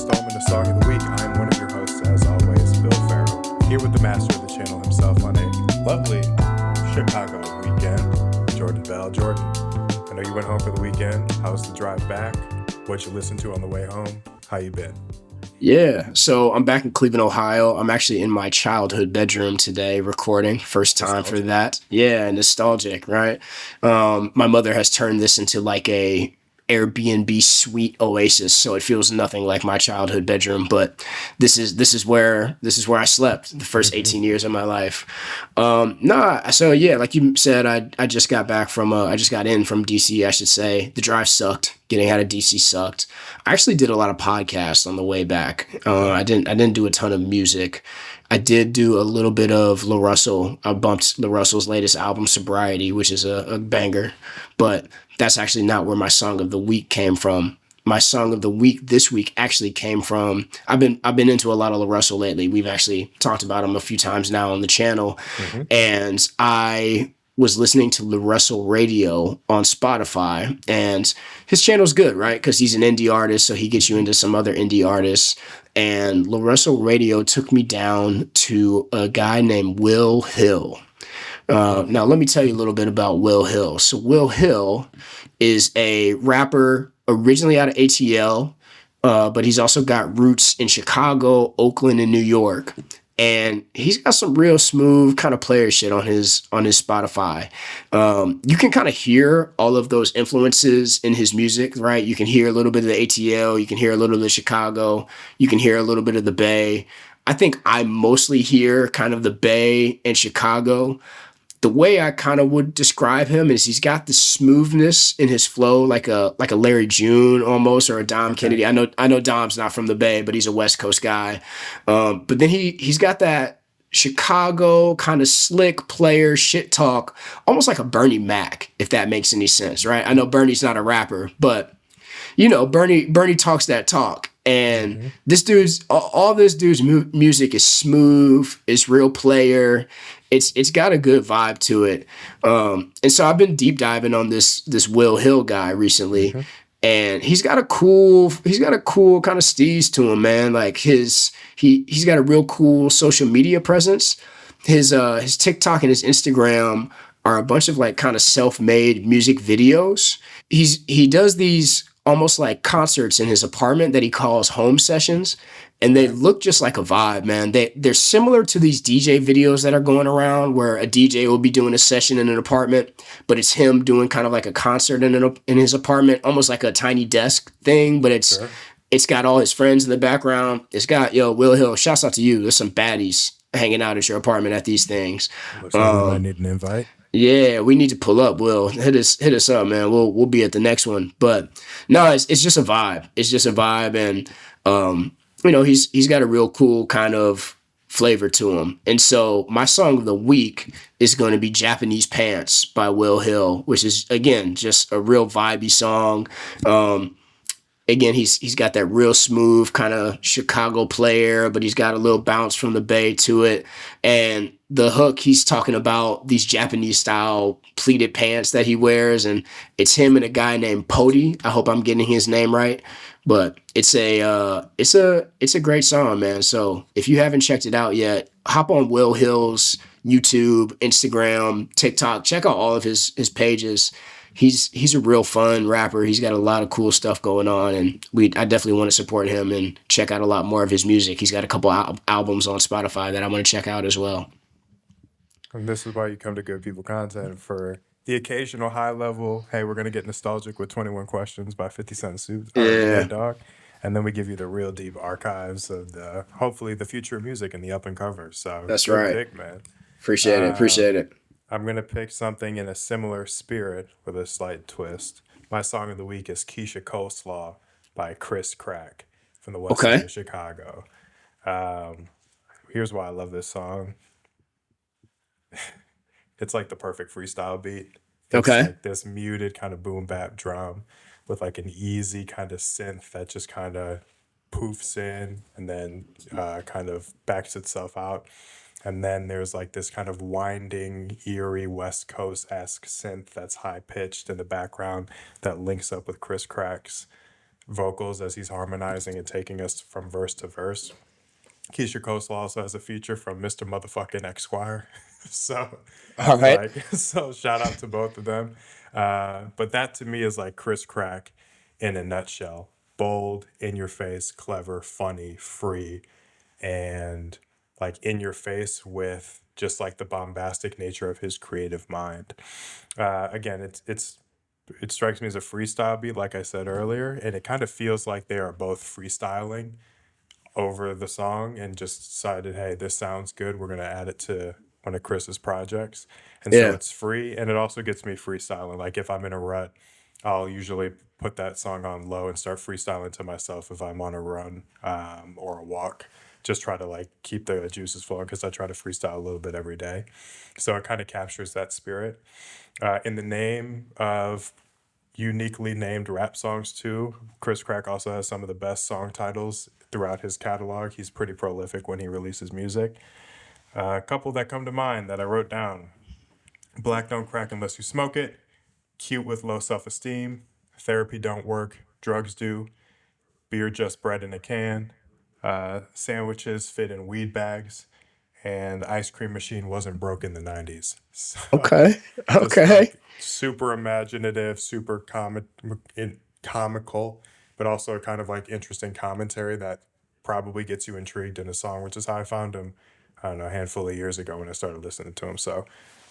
installment of Song of the Week. I am one of your hosts, as always, Bill Farrell, here with the master of the channel himself on a lovely Chicago weekend, Jordan Bell. Jordan, I know you went home for the weekend. How was the drive back? What you listened to on the way home? How you been? Yeah, so I'm back in Cleveland, Ohio. I'm actually in my childhood bedroom today recording. First time for that. Yeah, nostalgic, right? My mother has turned this into like a Airbnb suite oasis, so it feels nothing like my childhood bedroom, but this is where I slept the first 18 years of my life. So yeah, like you said, I just got back from I just got in from DC, I should say. The drive sucked. Getting out of DC sucked. I actually did a lot of podcasts on the way back. I didn't do a ton of music. I did do a little bit of La Russell. I bumped La Russell's latest album, Sobriety, which is a banger. But that's actually not where my song of the week came from. My song of the week this week actually came from, I've been into a lot of La Russell lately. We've actually talked about him a few times now on the channel. And I was listening to La Russell Radio on Spotify, and his channel's good, right? Because he's an indie artist, so he gets you into some other indie artists. And La Russell Radio took me down to a guy named Will Hill. Now, let me tell you a little bit about Will Hill. So Will Hill is a rapper originally out of ATL, but he's also got roots in Chicago, Oakland, and New York. And he's got some real smooth kind of player shit on his Spotify. You can kind of hear all of those influences in his music, right? You can hear a little bit of the ATL, you can hear a little bit of Chicago, you can hear a little bit of the Bay. I think I mostly hear kind of the Bay and Chicago. The way I kind of would describe him is he's got the smoothness in his flow, like a Larry June almost, or a Dom Kennedy. I know Dom's not from the Bay, but he's a West Coast guy. But then he's got that Chicago kind of slick player shit talk, almost like a Bernie Mac, if that makes any sense, right? I know Bernie's not a rapper, but you know, Bernie talks that talk. And this dude's all this dude's music is smooth, it's real player. It's got a good vibe to it. And so I've been deep diving on this Will Hill guy recently. And he's got a cool kind of steez to him, man. Like he's got a real cool social media presence. His TikTok and his Instagram are a bunch of like kind of self-made music videos. He does these almost like concerts in his apartment that he calls home sessions. And they look just like a vibe, man. They're similar to these DJ videos that are going around where a DJ will be doing a session in an apartment, but it's him doing kind of like a concert in his apartment, almost like a tiny desk thing, but it's got all his friends in the background. It's got, Will Hill, shouts out to you. There's some baddies hanging out at your apartment at these things. Looks like I need an invite. Yeah, we need to pull up, Will. Hit us up, man. We'll be at the next one. But no, it's just a vibe. It's just a vibe, and he's got a real cool kind of flavor to him. And so my song of the week is going to be Japanese Pants by Will Hill, which is, again, just a real vibey song. Again, he's got that real smooth kind of Chicago player, but he's got a little bounce from the Bay to it. And the hook, he's talking about these Japanese style pleated pants that he wears, and it's him and a guy named Pody. I hope I'm getting his name right, but it's a great song, man. So if you haven't checked it out yet, hop on Will Hill's YouTube, Instagram, TikTok. Check out all of his pages. He's a real fun rapper. He's got a lot of cool stuff going on, and I definitely want to support him and check out a lot more of his music. He's got a couple albums on Spotify that I want to check out as well. And this is why you come to Good People Content, for the occasional high level, hey, we're going to get nostalgic with 21 Questions by 50 Cent Suit. Yeah. Dog. And then we give you the real deep archives of hopefully the future of music and the up and covers. So that's right. Pick, man. Appreciate it. I'm going to pick something in a similar spirit with a slight twist. My song of the week is Keisha Coleslaw by Chris Crack from the west side of Chicago. Here's why I love this song. It's like the perfect freestyle beat. It's like this muted kind of boom bap drum with like an easy kind of synth that just kind of poofs in and then kind of backs itself out. And then there's like this kind of winding, eerie West Coast-esque synth that's high pitched in the background that links up with Chris Crack's vocals as he's harmonizing and taking us from verse to verse. Keisha Coastal also has a feature from Mr. Motherfucking Esquire. So, All right. like, so shout out to both of them. But that to me is like Chris Crack in a nutshell: bold, in your face, clever, funny, free, and like in your face with just like the bombastic nature of his creative mind. Again, it strikes me as a freestyle beat, like I said earlier, and it kind of feels like they are both freestyling over the song and just decided, hey, this sounds good. We're gonna add it to one of Chris's projects, and so Yeah. it's free, and it also gets me freestyling. Like if I'm in a rut, I'll usually put that song on low and start freestyling to myself if I'm on a run or a walk. Just try to like keep the juices flowing because I try to freestyle a little bit every day. So it kind of captures that spirit. In the name of uniquely named rap songs too, Chris Crack also has some of the best song titles throughout his catalog. He's pretty prolific when he releases music. A couple that come to mind that I wrote down: Black Don't Crack Unless You Smoke It, Cute with Low Self-Esteem, Therapy Don't Work, Drugs Do, Beer Just Bread in a Can, Sandwiches Fit in Weed Bags, and Ice Cream Machine Wasn't Broke in the 90s. So Okay. just Okay. like super imaginative, super comical, but also kind of like interesting commentary that probably gets you intrigued in a song, which is how I found him, I don't know, a handful of years ago when I started listening to him. So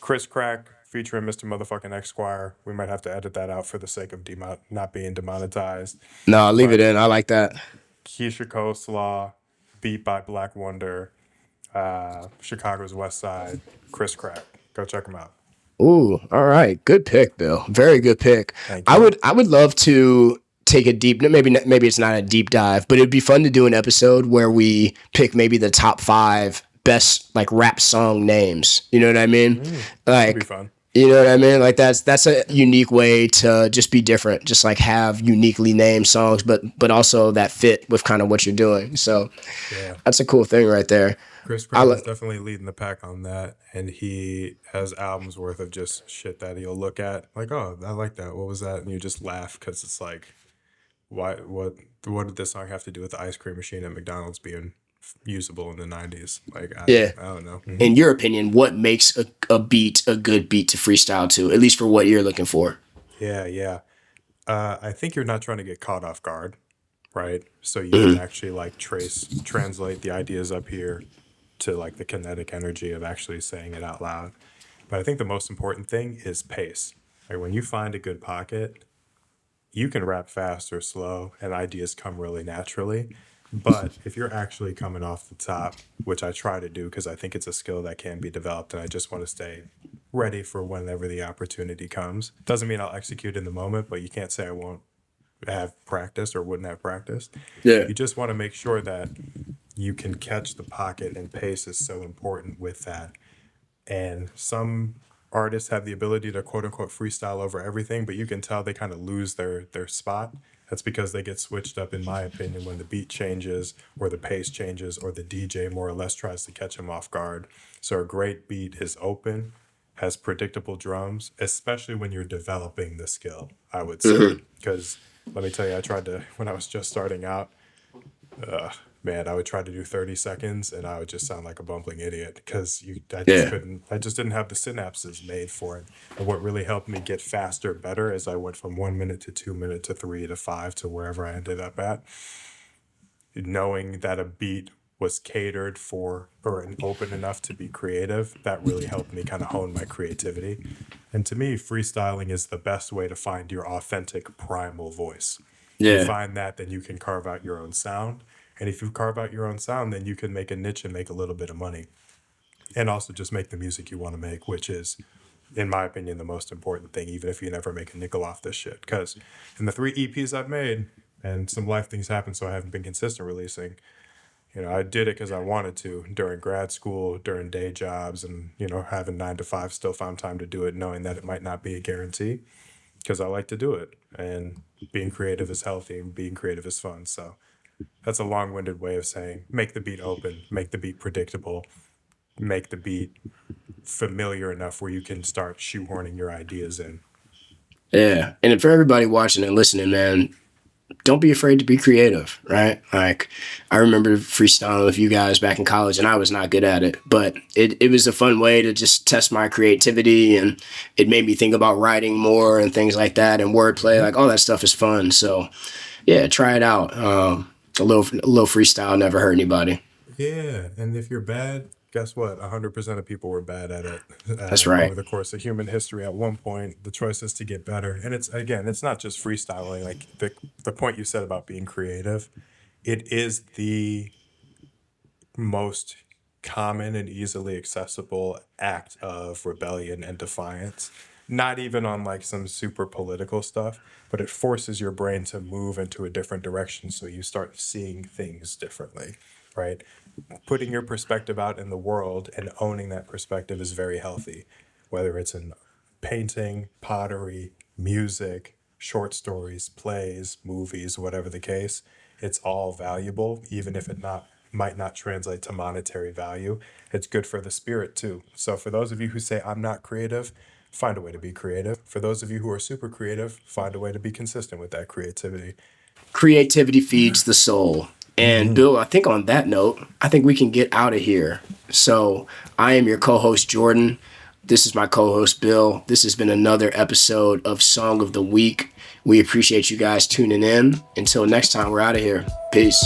Chris Crack featuring Mr. Motherfucking Esquire. We might have to edit that out for the sake of not being demonetized. No, I'll leave it But in. I like that. Keisha Coleslaw, beat by Black Wonder, Chicago's West Side, Chris Crack. Go check him out. Ooh, all right. Good pick, Bill. Very good pick. Thank I you. would I would love to take a deep maybe it's not a deep dive, but it'd be fun to do an episode where we pick maybe the top 5 best like rap song names. You know what I mean? That'd be Like fun. you know what I mean? Like that's a unique way to just be different, just like have uniquely named songs, but also that fit with kind of what you're doing. So Yeah. that's a cool thing right there. Chris I Crack li- is definitely leading the pack on that, and he has albums worth of just shit that he'll look at, like, oh, I like that. What was that? And you just laugh because it's like, why? What did this song have to do with the ice cream machine at McDonald's being usable in the '90s? Like, yeah. I don't know. In your opinion, what makes a beat a good beat to freestyle to, at least for what you're looking for? Yeah, yeah. I think you're not trying to get caught off guard, right? So you can Mhm. actually like translate the ideas up here to like the kinetic energy of actually saying it out loud. But I think the most important thing is pace. Like when you find a good pocket, you can rap fast or slow and ideas come really naturally. But if you're actually coming off the top, which I try to do because I think it's a skill that can be developed and I just want to stay ready for whenever the opportunity comes. Doesn't mean I'll execute in the moment, but you can't say I won't have practiced or wouldn't have practiced. Yeah. You just want to make sure that you can catch the pocket, and pace is so important with that. And some artists have the ability to quote unquote freestyle over everything, but you can tell they kind of lose their spot. That's because they get switched up, in my opinion, when the beat changes or the pace changes or the DJ more or less tries to catch them off guard. So a great beat is open, has predictable drums, especially when you're developing the skill, I would say. Mhm. Because let me tell you, I tried to, when I was just starting out, man, I would try to do 30 seconds and I would just sound like a bumbling idiot because I just Yeah. couldn't, I just didn't have the synapses made for it. And what really helped me get faster, better as I went from 1 minute to 2 minute to 3 to 5 to wherever I ended up at, knowing that a beat was catered for or open enough to be creative, that really helped me kind of hone my creativity. And to me, freestyling is the best way to find your authentic primal voice. You Yeah. find that, then you can carve out your own sound. And if you carve out your own sound, then you can make a niche and make a little bit of money. And also just make the music you want to make, which is, in my opinion, the most important thing, even if you never make a nickel off this shit. Because in the 3 EPs I've made, and some life things happen, so I haven't been consistent releasing. I did it because I wanted to during grad school, during day jobs, and, having 9 to 5, still found time to do it, knowing that it might not be a guarantee because I like to do it. And being creative is healthy and being creative is fun. So that's a long winded way of saying make the beat open, make the beat predictable, make the beat familiar enough where you can start shoehorning your ideas in. Yeah. And for everybody watching and listening, man, don't be afraid to be creative, right? Like, I remember freestyling with you guys back in college, and I was not good at it, but it was a fun way to just test my creativity, and it made me think about writing more and things like that, and wordplay. Like, all that stuff is fun. So, yeah, try it out. A little freestyle never hurt anybody. Yeah, and if you're bad, guess what? 100% of people were bad at it That's right. over the course of human history. At one point, the choice is to get better, and it's again, it's not just freestyling. Like the point you said about being creative, it is the most common and easily accessible act of rebellion and defiance. Not even on like some super political stuff, but it forces your brain to move into a different direction so you start seeing things differently, right? Putting your perspective out in the world and owning that perspective is very healthy, whether it's in painting, pottery, music, short stories, plays, movies, whatever the case. It's all valuable, even if it not might not translate to monetary value. It's good for the spirit too. So for those of you who say I'm not creative, find a way to be creative. For those of you who are super creative, find a way to be consistent with that creativity. Creativity feeds the soul. And Bill, I think on that note, I think we can get out of here. So I am your co-host, Jordan. This is my co-host, Bill. This has been another episode of Song of the Week. We appreciate you guys tuning in. Until next time, we're out of here. Peace.